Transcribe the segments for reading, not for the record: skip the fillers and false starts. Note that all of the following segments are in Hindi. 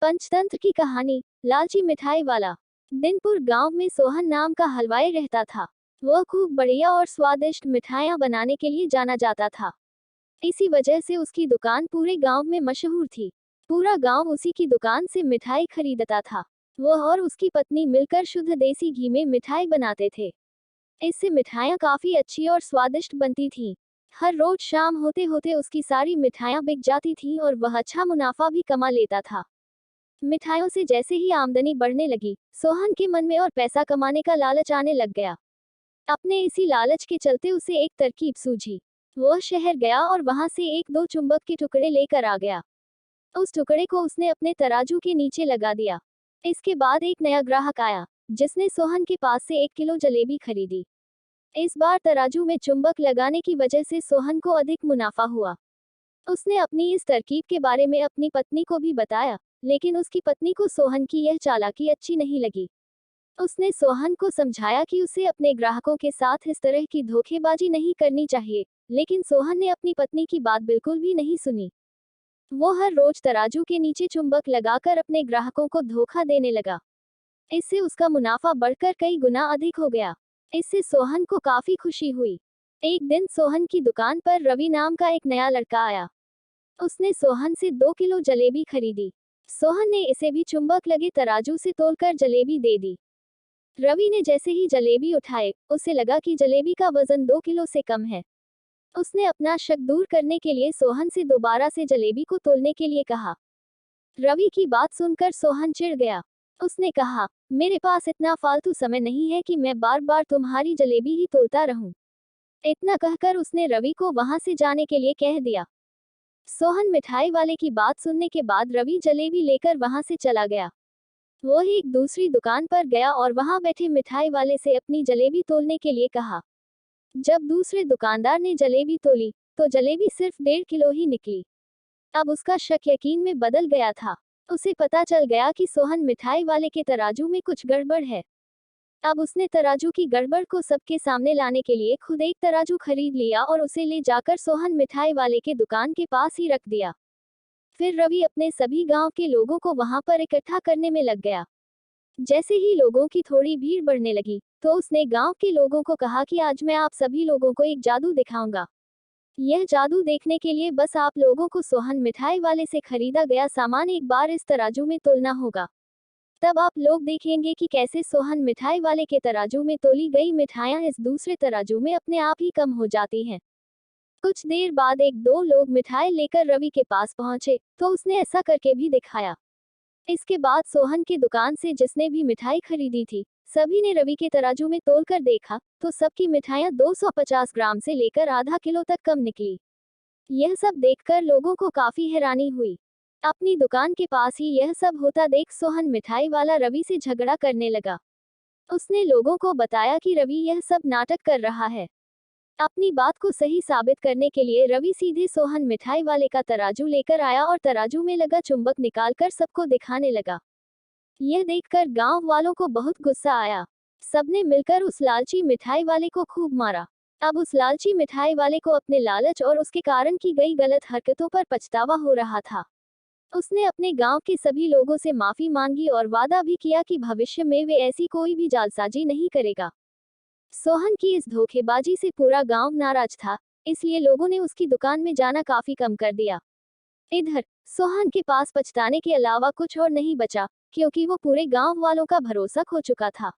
पंचतंत्र की कहानी। लालची मिठाई वाला। दिनपुर गांव में सोहन नाम का हलवाई रहता था। वह खूब बढ़िया और स्वादिष्ट मिठाइयां बनाने के लिए जाना जाता था। इसी वजह से उसकी दुकान पूरे गांव में मशहूर थी। पूरा गांव उसी की दुकान से मिठाई खरीदता था। वह और उसकी पत्नी मिलकर शुद्ध देसी घी में मिठाई बनाते थे। इससे मिठाइयां काफी अच्छी और स्वादिष्ट बनती थीं। हर रोज शाम होते होते उसकी सारी मिठाइयां बिक जाती थीं और वह अच्छा मुनाफा भी कमा लेता था। मिठाइयों से जैसे ही आमदनी बढ़ने लगी, सोहन के मन में और पैसा कमाने का लालच आने लग गया। अपने इसी लालच के चलते उसे एक तरकीब सूझी। वह शहर गया और वहां से एक दो चुंबक के टुकड़े लेकर आ गया। उस टुकड़े को उसने अपने तराजू के नीचे लगा दिया। इसके बाद एक नया ग्राहक आया, जिसने सोहन के पास से 1 किलो जलेबी खरीदी। इस बार तराजू में चुंबक लगाने की वजह से सोहन को अधिक मुनाफा हुआ। उसने अपनी इस तरकीब के बारे में अपनी पत्नी को भी बताया, लेकिन उसकी पत्नी को सोहन की यह चालाकी अच्छी नहीं लगी। उसने सोहन को समझाया कि उसे अपने ग्राहकों के साथ इस तरह की धोखेबाजी नहीं करनी चाहिए, लेकिन सोहन ने अपनी पत्नी की बात बिल्कुल भी नहीं सुनी। वो हर रोज तराजू के नीचे चुंबक लगाकर अपने ग्राहकों को धोखा देने लगा। इससे उसका मुनाफा बढ़कर कई गुना अधिक हो गया। इससे सोहन को काफी खुशी हुई। एक दिन सोहन की दुकान पर रवि नाम का एक नया लड़का आया। उसने सोहन से 2 किलो जलेबी खरीदी। सोहन ने इसे भी चुंबक लगे तराजू से तोलकर जलेबी दे दी। रवि ने जैसे ही जलेबी उठाए, उसे लगा कि जलेबी का वजन 2 किलो से कम है। उसने अपना शक दूर करने के लिए सोहन से दोबारा से जलेबी को तोलने के लिए कहा। रवि की बात सुनकर सोहन चिढ़ गया। उसने कहा, मेरे पास इतना फालतू समय नहीं है कि मैं बार बार तुम्हारी जलेबी ही तोलता रहूं। इतना कहकर उसने रवि को वहां से जाने के लिए कह दिया। सोहन मिठाई वाले की बात सुनने के बाद रवि जलेबी लेकर वहां से चला गया। वो एक दूसरी दुकान पर गया और वहां बैठे मिठाई वाले से अपनी जलेबी तोलने के लिए कहा। जब दूसरे दुकानदार ने जलेबी तोली, तो जलेबी सिर्फ 1.5 किलो ही निकली। अब उसका शक यकीन में बदल गया था। उसे पता चल गया कि सोहन मिठाई वाले के तराजू में कुछ गड़बड़ है। अब उसने तराजू की गड़बड़ को सबके सामने लाने के लिए खुद एक तराजू खरीद लिया और उसे ले जाकर सोहन मिठाई वाले के दुकान के पास ही रख दिया। फिर रवि अपने सभी गांव के लोगों को वहां पर इकट्ठा करने में लग गया। जैसे ही लोगों की थोड़ी भीड़ बढ़ने लगी, तो उसने गांव के लोगों को कहा कि आज मैं आप सभी लोगों को एक जादू दिखाऊंगा। यह जादू देखने के लिए बस आप लोगों को सोहन मिठाई वाले से खरीदा गया सामान एक बार इस तराजू में तोलना होगा। तब आप लोग देखेंगे कि कैसे सोहन मिठाई वाले के तराजू में तोली गई मिठाइयां इस दूसरे तराजू में अपने आप ही कम हो जाती हैं। कुछ देर बाद एक दो लोग मिठाई लेकर रवि के पास पहुंचे, तो उसने ऐसा करके भी दिखाया। इसके बाद सोहन की दुकान से जिसने भी मिठाई खरीदी थी, सभी ने रवि के तराजू में तोलकर देखा, तो सबकी मिठाइयां 250 ग्राम से लेकर आधा किलो तक कम निकली। यह सब देखकर लोगों को काफी हैरानी हुई। अपनी दुकान के पास ही यह सब होता देख सोहन मिठाई वाला रवि से झगड़ा करने लगा। उसने लोगों को बताया कि रवि यह सब नाटक कर रहा है। अपनी बात को सही साबित करने के लिए रवि सीधे सोहन मिठाई वाले का तराजू लेकर आया और तराजू में लगा चुंबक निकालकर सबको दिखाने लगा। यह देखकर गांव वालों को बहुत गुस्सा आया। सबने मिलकर उस लालची मिठाई वाले को खूब मारा। अब उस लालची मिठाई वाले को अपने लालच और उसके कारण की गई गलत हरकतों पर पछतावा हो रहा था। उसने अपने गांव के सभी लोगों से माफी मांगी और वादा भी किया कि भविष्य में वे ऐसी कोई भी जालसाजी नहीं करेगा। सोहन की इस धोखेबाजी से पूरा गांव नाराज था, इसलिए लोगों ने उसकी दुकान में जाना काफी कम कर दिया। इधर सोहन के पास पछताने के अलावा कुछ और नहीं बचा, क्योंकि वो पूरे गांव वालों का भरोसा खो चुका था।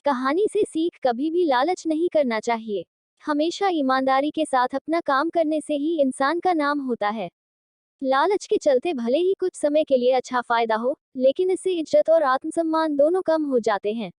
कहानी से सीख, कभी भी लालच नहीं करना चाहिए। हमेशा ईमानदारी के साथ अपना काम करने से ही इंसान का नाम होता है। लालच के चलते भले ही कुछ समय के लिए अच्छा फायदा हो, लेकिन इससे इज्जत और आत्मसम्मान दोनों कम हो जाते हैं।